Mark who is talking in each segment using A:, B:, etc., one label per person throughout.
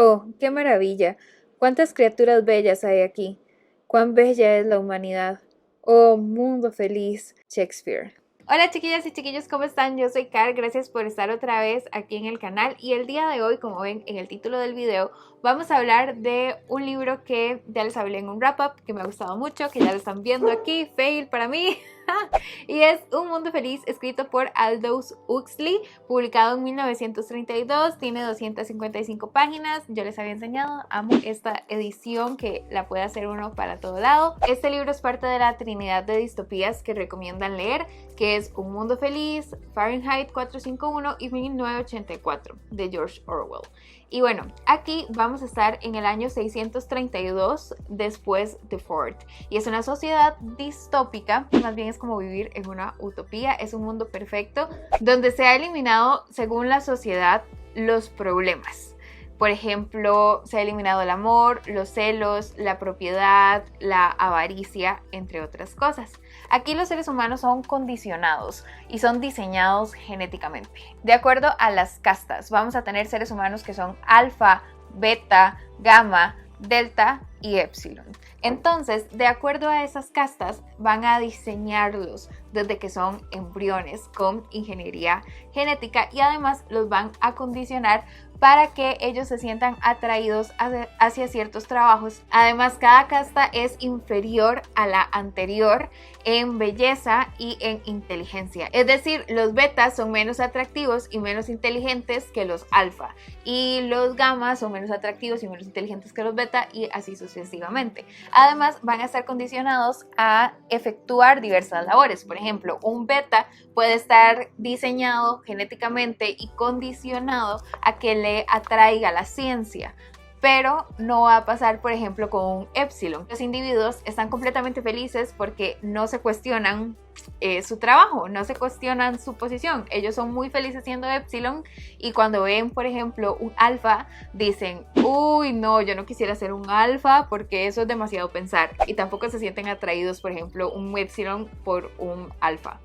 A: Oh, qué maravilla. Cuántas criaturas bellas hay aquí. Cuán bella es la humanidad. Oh, mundo feliz. Shakespeare. Hola chiquillas y chiquillos, ¿cómo están? Yo soy Car, gracias por estar otra vez aquí en el canal y el día de hoy, como ven en el título del video, vamos a hablar de un libro que ya les hablé en un wrap-up, que me ha gustado mucho, que ya lo están viendo aquí, fail para mí. Y es Un Mundo Feliz, escrito por Aldous Huxley, publicado en 1932, tiene 255 páginas, yo les había enseñado, amo esta edición que la puede hacer uno para todo lado. Este libro es parte de la trinidad de distopías que recomiendan leer, que es Un Mundo Feliz, Fahrenheit 451 y 1984 de George Orwell. Y bueno, aquí vamos a estar en el año 632 después de Ford. Y es una sociedad distópica, más bien es como vivir en una utopía, es un mundo perfecto donde se ha eliminado, según la sociedad, los problemas. Por ejemplo, se ha eliminado el amor, los celos, la propiedad, la avaricia, entre otras cosas. Aquí los seres humanos son condicionados y son diseñados genéticamente. De acuerdo a las castas, vamos a tener seres humanos que son alfa, beta, gamma, delta y epsilon. Entonces, de acuerdo a esas castas, van a diseñarlos desde que son embriones con ingeniería genética y además los van a condicionar para que ellos se sientan atraídos hacia ciertos trabajos. Además, cada casta es inferior a la anterior en belleza y en inteligencia. Es decir, los betas son menos atractivos y menos inteligentes que los alfa, y los gammas son menos atractivos y menos inteligentes que los beta, y así sucesivamente. Además, van a estar condicionados a efectuar diversas labores. Por ejemplo, un beta puede estar diseñado genéticamente y condicionado a que le atraiga la ciencia, pero no va a pasar, por ejemplo, con un epsilon. Los individuos están completamente felices porque no se cuestionan su trabajo, no se cuestionan su posición. Ellos son muy felices siendo epsilon y cuando ven, por ejemplo, un alfa, dicen, uy, no, yo no quisiera ser un alfa porque eso es demasiado pensar. Y tampoco se sienten atraídos, por ejemplo, un epsilon por un alfa.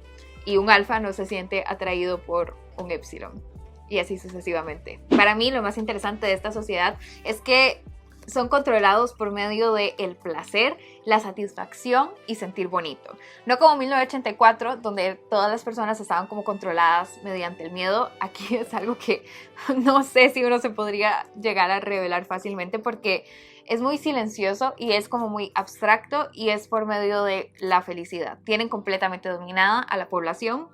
A: Y un alfa no se siente atraído por un epsilon. Y así sucesivamente. Para mí lo más interesante de esta sociedad es que son controlados por medio del placer, la satisfacción y sentir bonito. No como 1984, donde todas las personas estaban como controladas mediante el miedo. Aquí es algo que no sé si uno se podría llegar a revelar fácilmente porque es muy silencioso y es como muy abstracto y es por medio de la felicidad. Tienen completamente dominada a la población,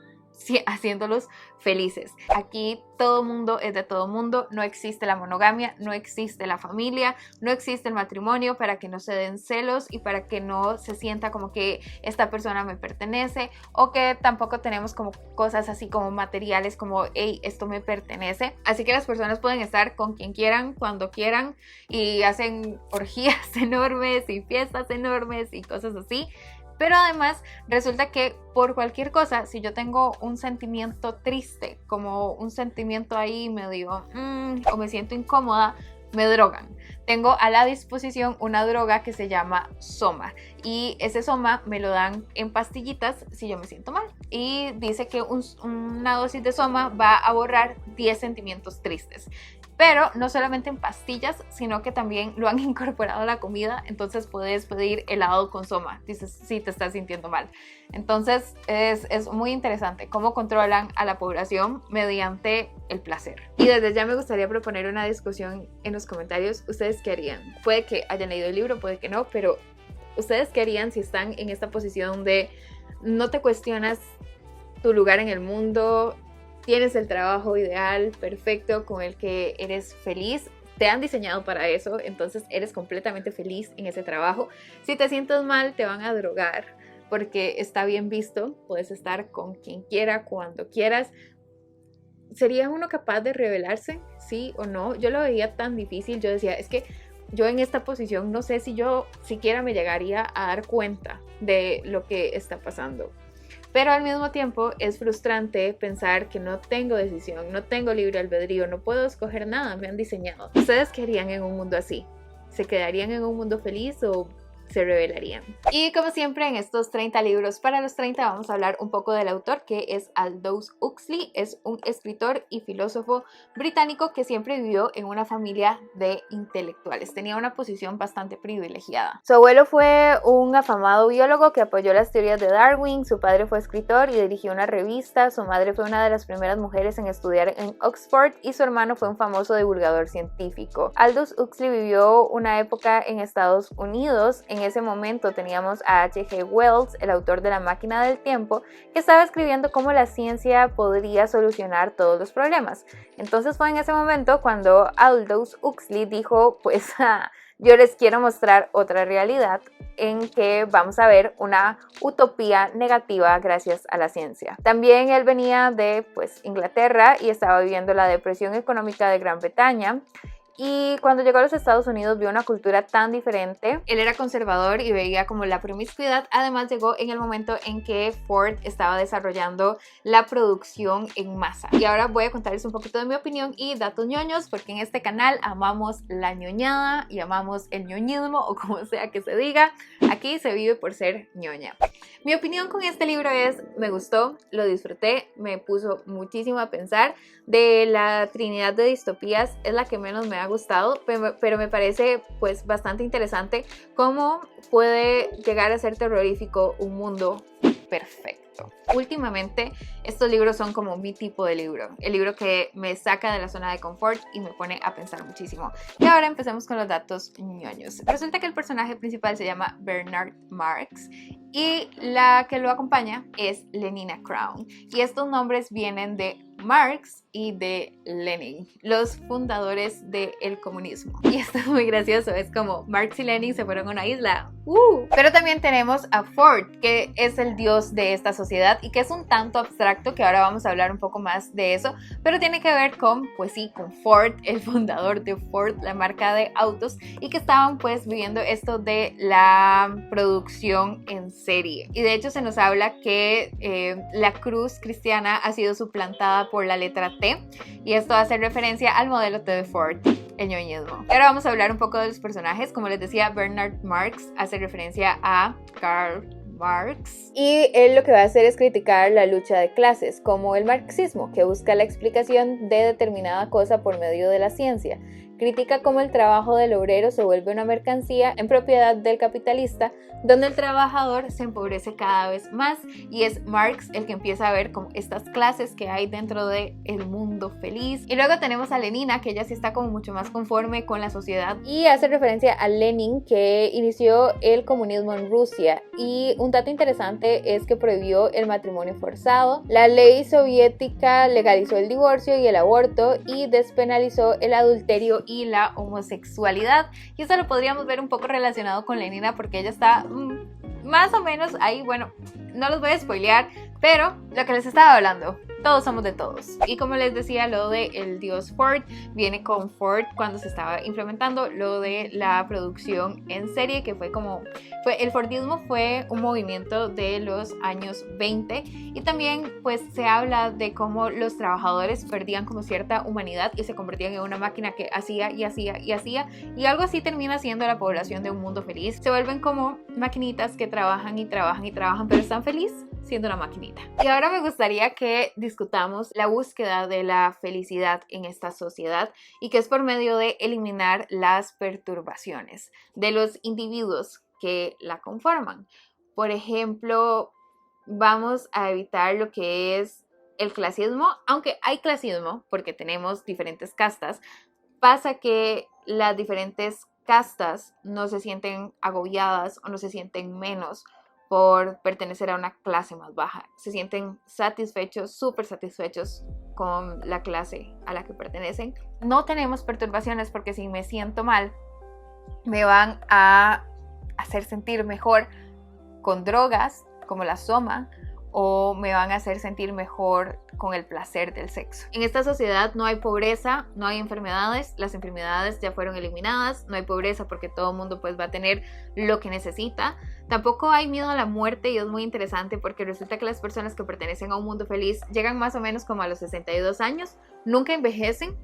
A: haciéndolos felices. Aquí todo mundo es de todo mundo, no existe la monogamia, no existe la familia, no existe el matrimonio para que no se den celos y para que no se sienta como que esta persona me pertenece, o que tampoco tenemos como cosas así como materiales como hey, esto me pertenece. Así que las personas pueden estar con quien quieran, cuando quieran, y hacen orgías enormes y fiestas enormes y cosas así. Pero además resulta que por cualquier cosa, si yo tengo un sentimiento triste, como un sentimiento ahí medio o me siento incómoda, me drogan. Tengo a la disposición una droga que se llama Soma y ese Soma me lo dan en pastillitas si yo me siento mal, y dice que una dosis de Soma va a borrar 10 sentimientos tristes. Pero no solamente en pastillas, sino que también lo han incorporado a la comida. Entonces puedes pedir helado con Soma, dices si te estás sintiendo mal. Entonces es muy interesante cómo controlan a la población mediante el placer. Y desde ya me gustaría proponer una discusión en los comentarios. ¿Ustedes qué harían? Puede que hayan leído el libro, puede que no, pero ¿ustedes qué harían si están en esta posición de no te cuestionas tu lugar en el mundo? Tienes el trabajo ideal, perfecto, con el que eres feliz. Te han diseñado para eso, entonces eres completamente feliz en ese trabajo. Si te sientes mal, te van a drogar porque está bien visto. Puedes estar con quien quiera, cuando quieras. ¿Sería uno capaz de rebelarse? ¿Sí o no? Yo lo veía tan difícil. Yo decía, es que yo en esta posición no sé si yo siquiera me llegaría a dar cuenta de lo que está pasando. Pero al mismo tiempo es frustrante pensar que no tengo decisión, no tengo libre albedrío, no puedo escoger nada, me han diseñado. ¿Ustedes qué harían en un mundo así? ¿Se quedarían en un mundo feliz o se revelarían. Y como siempre en estos 30 libros para los 30 vamos a hablar un poco del autor, que es Aldous Huxley. Es un escritor y filósofo británico que siempre vivió en una familia de intelectuales. Tenía una posición bastante privilegiada. Su abuelo fue un afamado biólogo que apoyó las teorías de Darwin, su padre fue escritor y dirigió una revista, su madre fue una de las primeras mujeres en estudiar en Oxford y su hermano fue un famoso divulgador científico. Aldous Huxley vivió una época en Estados Unidos. En ese momento teníamos a H.G. Wells, el autor de La máquina del tiempo, que estaba escribiendo cómo la ciencia podría solucionar todos los problemas. Entonces fue en ese momento cuando Aldous Huxley dijo, pues yo les quiero mostrar otra realidad en que vamos a ver una utopía negativa gracias a la ciencia. También él venía de Inglaterra y estaba viviendo la depresión económica de Gran Bretaña. Y cuando llegó a los Estados Unidos vio una cultura tan diferente. Él era conservador y veía como la promiscuidad. Además llegó en el momento en que Ford estaba desarrollando la producción en masa. Y ahora voy a contarles un poquito de mi opinión y datos ñoños, porque en este canal amamos la ñoñada y amamos el ñoñismo, o como sea que se diga. Aquí se vive por ser ñoña. Mi opinión con este libro es, me gustó, lo disfruté, me puso muchísimo a pensar. De la trinidad de distopías es la que menos me ha gustado, pero me parece bastante interesante cómo puede llegar a ser terrorífico un mundo perfecto. Últimamente estos libros son como mi tipo de libro, el libro que me saca de la zona de confort y me pone a pensar muchísimo. Y ahora empecemos con los datos ñoños. Resulta que el personaje principal se llama Bernard Marx y la que lo acompaña es Lenina Crown, y estos nombres vienen de Marx y de Lenin, los fundadores del comunismo. Y esto es muy gracioso, es como Marx y Lenin se fueron a una isla. Pero también tenemos a Ford, que es el dios de esta sociedad y que es un tanto abstracto, que ahora vamos a hablar un poco más de eso, pero tiene que ver con, con Ford, el fundador de Ford, la marca de autos, y que estaban viviendo esto de la producción en serie. Y de hecho se nos habla que la cruz cristiana ha sido suplantada por la letra T, y esto hace referencia al modelo T de Ford, el ñoñismo. Ahora vamos a hablar un poco de los personajes. Como les decía, Bernard Marx hace referencia a Karl Marx, y él lo que va a hacer es criticar la lucha de clases, como el marxismo, que busca la explicación de determinada cosa por medio de la ciencia. Critica cómo el trabajo del obrero se vuelve una mercancía en propiedad del capitalista, donde el trabajador se empobrece cada vez más, y es Marx el que empieza a ver como estas clases que hay dentro del mundo feliz. Y luego tenemos a Lenina, que ella sí está como mucho más conforme con la sociedad y hace referencia a Lenin, que inició el comunismo en Rusia. Y un dato interesante es que prohibió el matrimonio forzado, la ley soviética legalizó el divorcio y el aborto y despenalizó el adulterio y la homosexualidad. Y eso lo podríamos ver un poco relacionado con Lenina, porque ella está más o menos ahí. Bueno, no los voy a spoilear, pero lo que les estaba hablando, todos somos de todos. Y como les decía, lo de el dios Ford viene con Ford cuando se estaba implementando lo de la producción en serie, que el Fordismo fue un movimiento de los años 20, y también se habla de cómo los trabajadores perdían como cierta humanidad y se convertían en una máquina que hacía y hacía y hacía, y algo así termina siendo la población de un mundo feliz. Se vuelven como maquinitas que trabajan y trabajan y trabajan, pero están felices siendo una maquinita. Y ahora me gustaría que discutamos la búsqueda de la felicidad en esta sociedad, y que es por medio de eliminar las perturbaciones de los individuos que la conforman. Por ejemplo, vamos a evitar lo que es el clasismo, aunque hay clasismo porque tenemos diferentes castas. Pasa que las diferentes castas no se sienten agobiadas o no se sienten menos por pertenecer a una clase más baja. Se sienten satisfechos, súper satisfechos con la clase a la que pertenecen. No tenemos perturbaciones porque si me siento mal, me van a hacer sentir mejor con drogas como la soma, o me van a hacer sentir mejor con el placer del sexo. En esta sociedad no hay pobreza, no hay enfermedades, las enfermedades ya fueron eliminadas, no hay pobreza porque todo el mundo va a tener lo que necesita. Tampoco hay miedo a la muerte, y es muy interesante porque resulta que las personas que pertenecen a un mundo feliz llegan más o menos como a los 62 años, nunca envejecen,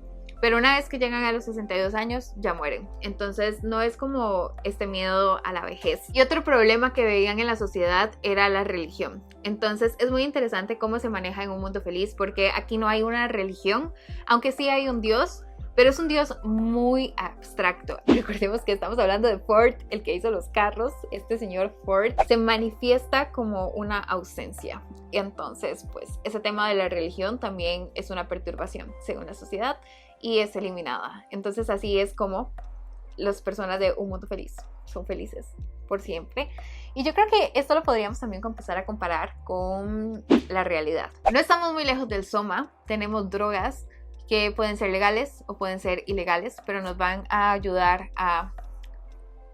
A: pero una vez que llegan a los 62 años ya mueren. Entonces no es como este miedo a la vejez. Y otro problema que veían en la sociedad era la religión. Entonces es muy interesante cómo se maneja en Un Mundo Feliz, porque aquí no hay una religión, aunque sí hay un Dios, pero es un Dios muy abstracto. Recordemos que estamos hablando de Ford, el que hizo los carros. Este señor Ford se manifiesta como una ausencia. Y entonces, pues, ese tema de la religión también es una perturbación según la sociedad y es eliminada. Entonces, así es como las personas de Un Mundo Feliz son felices por siempre. Y yo creo que esto lo podríamos también empezar a comparar con la realidad. No estamos muy lejos del Soma. Tenemos drogas que pueden ser legales o pueden ser ilegales, pero nos van a ayudar a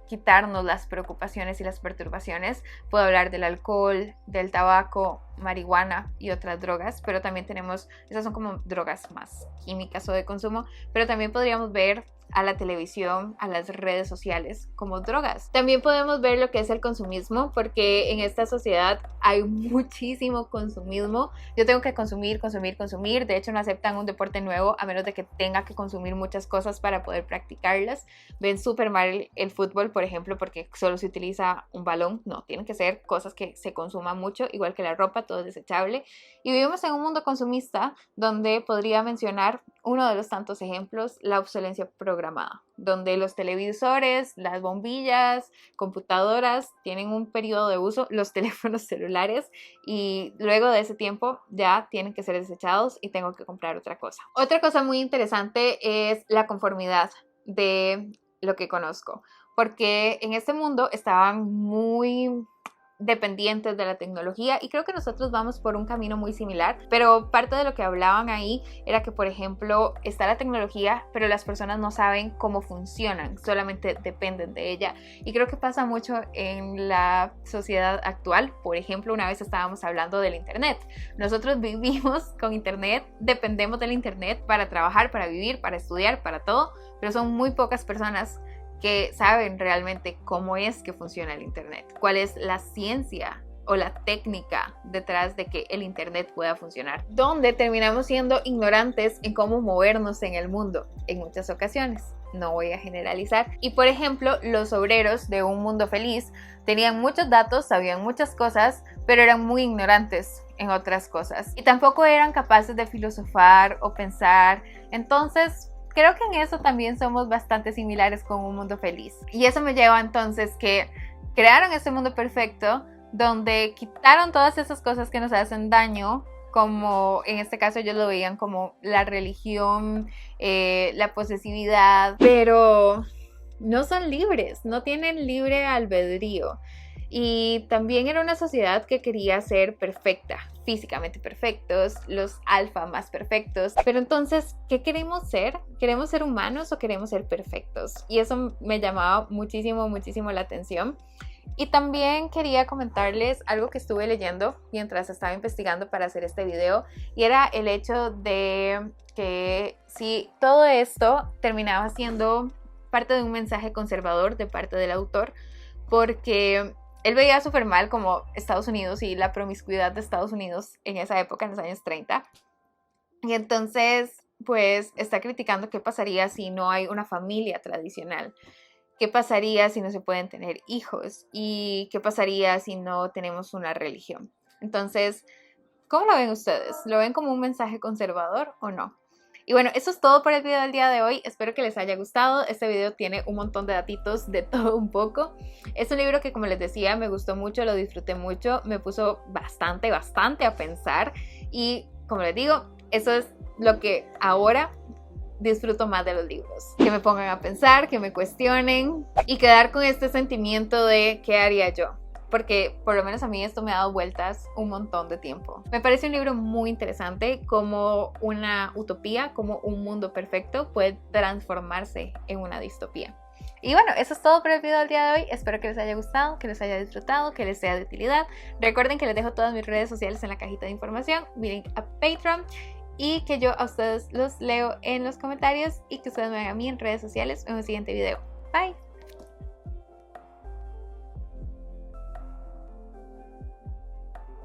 A: quitarnos las preocupaciones y las perturbaciones. Puedo hablar del alcohol, del tabaco, marihuana y otras drogas, pero también tenemos, esas son como drogas más químicas o de consumo, pero también podríamos ver a la televisión, a las redes sociales como drogas. También podemos ver lo que es el consumismo, porque en esta sociedad hay muchísimo consumismo. Yo tengo que consumir. De hecho, no aceptan un deporte nuevo a menos de que tenga que consumir muchas cosas para poder practicarlas. Ven súper mal el fútbol, por ejemplo, porque solo se utiliza un balón. No, tienen que ser cosas que se consuman mucho, igual que la ropa, todo es desechable. Y vivimos en un mundo consumista donde podría mencionar uno de los tantos ejemplos, la obsolencia programada, donde los televisores, las bombillas, computadoras tienen un periodo de uso, los teléfonos celulares, y luego de ese tiempo ya tienen que ser desechados y tengo que comprar otra cosa. Otra cosa muy interesante es la conformidad de lo que conozco, porque en este mundo estaban muy dependientes de la tecnología y creo que nosotros vamos por un camino muy similar, pero parte de lo que hablaban ahí era que, por ejemplo, está la tecnología, pero las personas no saben cómo funcionan, solamente dependen de ella, y creo que pasa mucho en la sociedad actual. Por ejemplo, una vez estábamos hablando del internet. Nosotros vivimos con internet, dependemos del internet para trabajar, para vivir, para estudiar, para todo, pero son muy pocas personas que saben realmente cómo es que funciona el internet, cuál es la ciencia o la técnica detrás de que el internet pueda funcionar, donde terminamos siendo ignorantes en cómo movernos en el mundo en muchas ocasiones. No voy a generalizar. Y por ejemplo, los obreros de Un Mundo Feliz tenían muchos datos, sabían muchas cosas, pero eran muy ignorantes en otras cosas y tampoco eran capaces de filosofar o pensar. Entonces, creo que en eso también somos bastante similares con Un Mundo Feliz. Y eso me lleva entonces que crearon este mundo perfecto donde quitaron todas esas cosas que nos hacen daño, como en este caso ellos lo veían como la religión, la posesividad, pero no son libres, no tienen libre albedrío. Y también era una sociedad que quería ser perfecta, físicamente perfectos, los alfa más perfectos. Pero entonces, ¿qué queremos ser? ¿Queremos ser humanos o queremos ser perfectos? Y eso me llamaba muchísimo la atención. Y también quería comentarles algo que estuve leyendo mientras estaba investigando para hacer este video, y era el hecho de que si todo esto terminaba siendo parte de un mensaje conservador de parte del autor, porque él veía súper mal como Estados Unidos y la promiscuidad de Estados Unidos en esa época, en los años 30. Y entonces, pues, está criticando qué pasaría si no hay una familia tradicional. ¿Qué pasaría si no se pueden tener hijos? ¿Y qué pasaría si no tenemos una religión? Entonces, ¿cómo lo ven ustedes? ¿Lo ven como un mensaje conservador o no? Y bueno, eso es todo por el video del día de hoy. Espero que les haya gustado. Este video tiene un montón de datitos de todo un poco. Es un libro que, como les decía, me gustó mucho, lo disfruté mucho. Me puso bastante a pensar. Y como les digo, eso es lo que ahora disfruto más de los libros. Que me pongan a pensar, que me cuestionen y quedar con este sentimiento de ¿qué haría yo? Porque por lo menos a mí esto me ha dado vueltas un montón de tiempo. Me parece un libro muy interesante, como una utopía, como un mundo perfecto puede transformarse en una distopía. Y bueno, eso es todo por el video del día de hoy. Espero que les haya gustado, que les haya disfrutado, que les sea de utilidad. Recuerden que les dejo todas mis redes sociales en la cajita de información, mi link a Patreon, y que yo a ustedes los leo en los comentarios y que ustedes me vean a mí en redes sociales en un siguiente video. Bye.